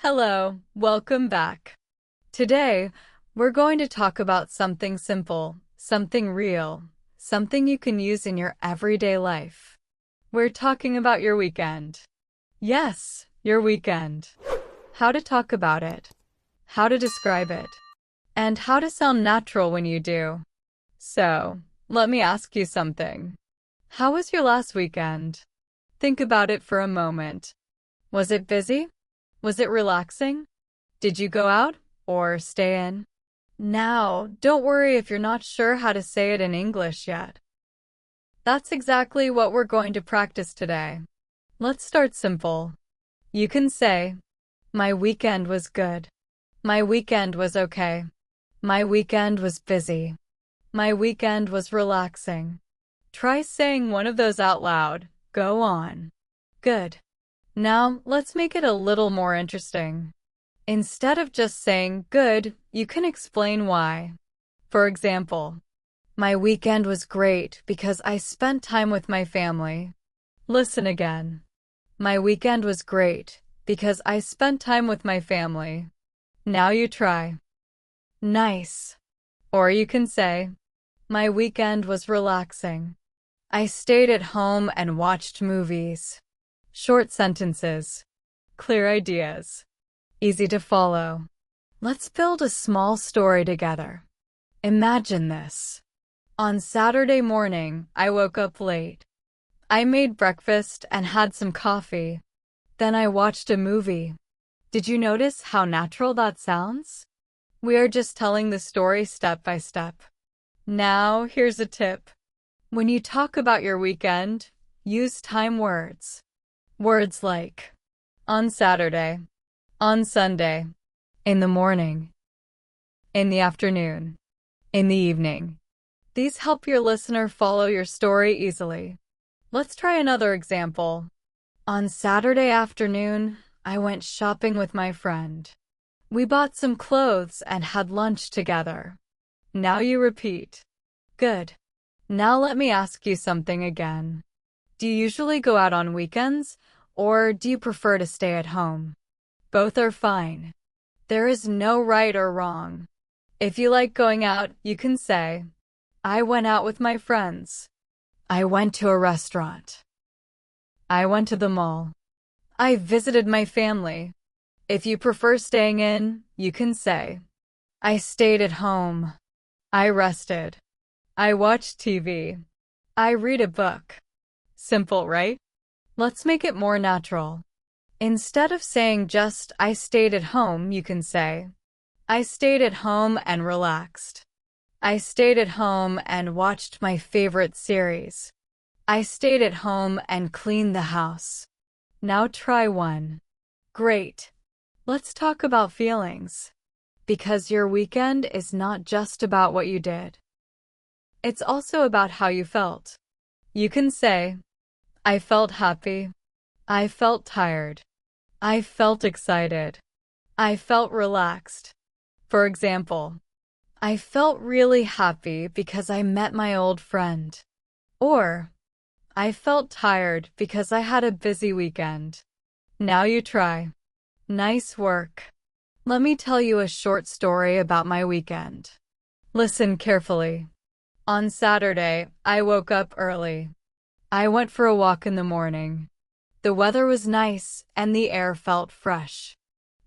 Hello, welcome back. Today, we're going to talk about something simple, something real, something you can use in your everyday life. We're talking about your weekend. Yes, your weekend. How to talk about it, how to describe it, and how to sound natural when you do. So, let me ask you something. How was your last weekend? Think about it for a moment. Was it busy? Was it relaxing? Did you go out or stay in? Now, don't worry if you're not sure how to say it in English yet. That's exactly what we're going to practice today. Let's start simple. You can say, my weekend was good. My weekend was okay. My weekend was busy. My weekend was relaxing. Try saying one of those out loud. Go on. Good. Now, let's make it a little more interesting. Instead of just saying good, you can explain why. For example, my weekend was great because I spent time with my family. Listen again. My weekend was great because I spent time with my family. Now you try. Nice. Or you can say, my weekend was relaxing. I stayed at home and watched movies. Short sentences, clear ideas, easy to follow. Let's build a small story together. Imagine this. On Saturday morning, I woke up late. I made breakfast and had some coffee. Then I watched a movie. Did you notice how natural that sounds? We are just telling the story step by step. Now, here's a tip. When you talk about your weekend, use time words. Words like on Saturday, on Sunday, in the morning, in the afternoon, in the evening. These help your listener follow your story easily. Let's try another example. On Saturday afternoon, I went shopping with my friend. We bought some clothes and had lunch together. Now you repeat. Good. Now let me ask you something again. Do you usually go out on weekends, or do you prefer to stay at home? Both are fine. There is no right or wrong. If you like going out, you can say, I went out with my friends. I went to a restaurant. I went to the mall. I visited my family. If you prefer staying in, you can say, I stayed at home. I rested. I watched TV. I read a book. Simple, right? Let's make it more natural. Instead of saying just, I stayed at home, you can say, I stayed at home and relaxed. I stayed at home and watched my favorite series. I stayed at home and cleaned the house. Now try one. Great. Let's talk about feelings. Because your weekend is not just about what you did. It's also about how you felt. You can say, I felt happy. I felt tired. I felt excited. I felt relaxed. For example, I felt really happy because I met my old friend. Or, I felt tired because I had a busy weekend. Now you try. Nice work. Let me tell you a short story about my weekend. Listen carefully. On Saturday, I woke up early. I went for a walk in the morning. The weather was nice and the air felt fresh.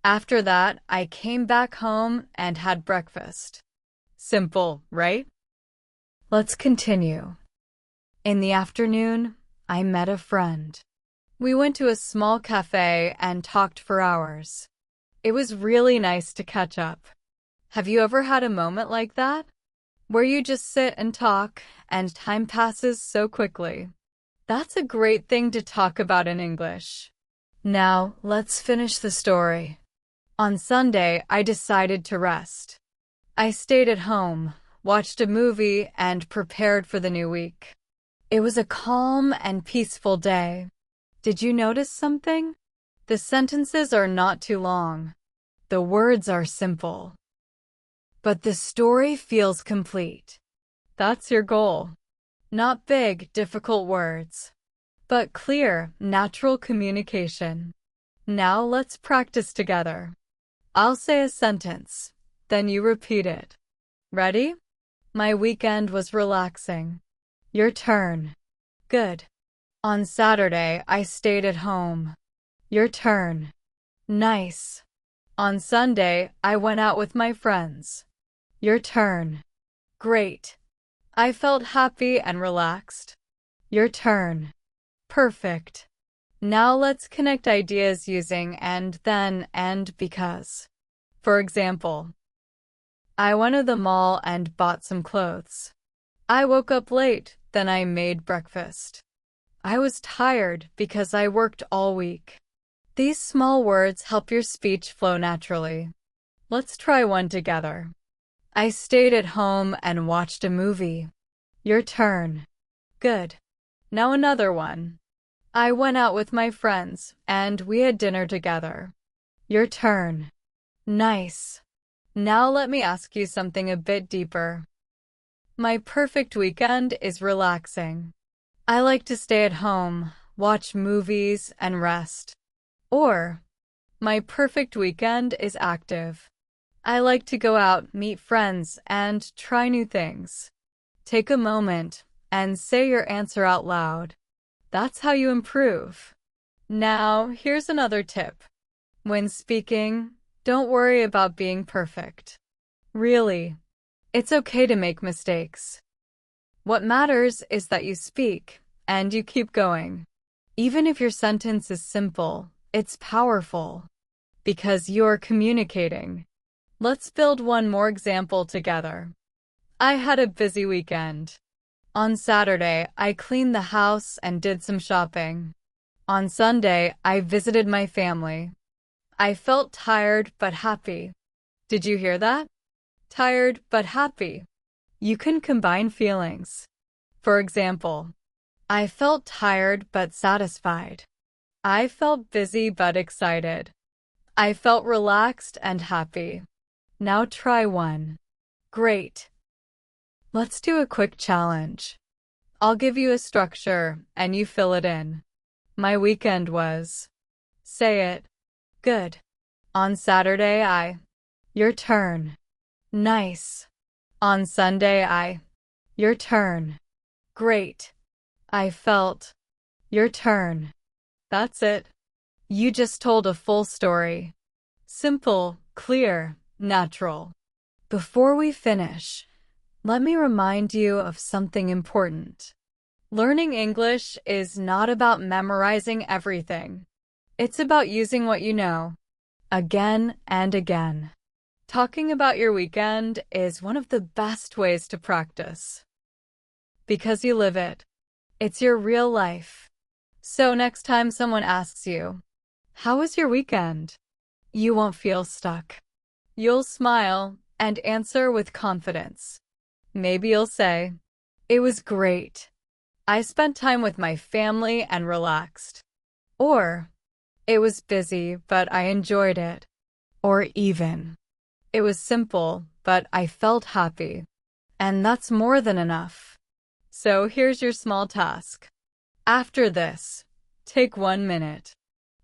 After that, I came back home and had breakfast. Simple, right? Let's continue. In the afternoon, I met a friend. We went to a small cafe and talked for hours. It was really nice to catch up. Have you ever had a moment like that? Where you just sit and talk and time passes so quickly. That's a great thing to talk about in English. Now, let's finish the story. On Sunday, I decided to rest. I stayed at home, watched a movie, and prepared for the new week. It was a calm and peaceful day. Did you notice something? The sentences are not too long. The words are simple. But the story feels complete. That's your goal. Not big, difficult words, but clear, natural communication. Now let's practice together. I'll say a sentence, then you repeat it. Ready? My weekend was relaxing. Your turn. Good. On Saturday, I stayed at home. Your turn. Nice. On Sunday, I went out with my friends. Your turn. Great. I felt happy and relaxed. Your turn. Perfect. Now let's connect ideas using and, then, and because. For example, I went to the mall and bought some clothes. I woke up late, then I made breakfast. I was tired because I worked all week. These small words help your speech flow naturally. Let's try one together. I stayed at home and watched a movie. Your turn. Good. Now another one. I went out with my friends and we had dinner together. Your turn. Nice. Now let me ask you something a bit deeper. My perfect weekend is relaxing. I like to stay at home, watch movies, and rest. Or, my perfect weekend is active. I like to go out, meet friends, and try new things. Take a moment and say your answer out loud. That's how you improve. Now, here's another tip. When speaking, don't worry about being perfect. Really, it's okay to make mistakes. What matters is that you speak and you keep going. Even if your sentence is simple, it's powerful because you're communicating. Let's build one more example together. I had a busy weekend. On Saturday, I cleaned the house and did some shopping. On Sunday, I visited my family. I felt tired but happy. Did you hear that? Tired but happy. You can combine feelings. For example, I felt tired but satisfied. I felt busy but excited. I felt relaxed and happy. Now try one. Great. Let's do a quick challenge. I'll give you a structure and you fill it in. My weekend was. Say it. Good. On Saturday, I. Your turn. Nice. On Sunday, I. Your turn. Great. I felt. Your turn. That's it. You just told a full story. Simple, clear, natural. Before we finish, let me remind you of something important. Learning English is not about memorizing everything. It's about using what you know, again and again. Talking about your weekend is one of the best ways to practice. Because you live it. It's your real life. So next time someone asks you, "How was your weekend?" you won't feel stuck. You'll smile and answer with confidence. Maybe you'll say, "It was great. I spent time with my family and relaxed." Or, "It was busy, but I enjoyed it." Or even, "It was simple, but I felt happy." And that's more than enough. So here's your small task. After this, take 1 minute,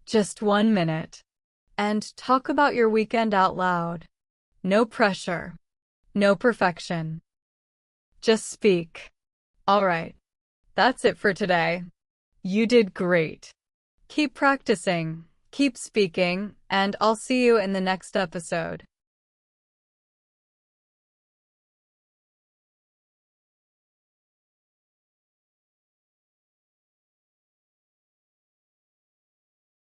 just 1 minute, and talk about your weekend out loud. No pressure, no perfection. Just speak. All right, that's it for today. You did great. Keep practicing, keep speaking, and I'll see you in the next episode.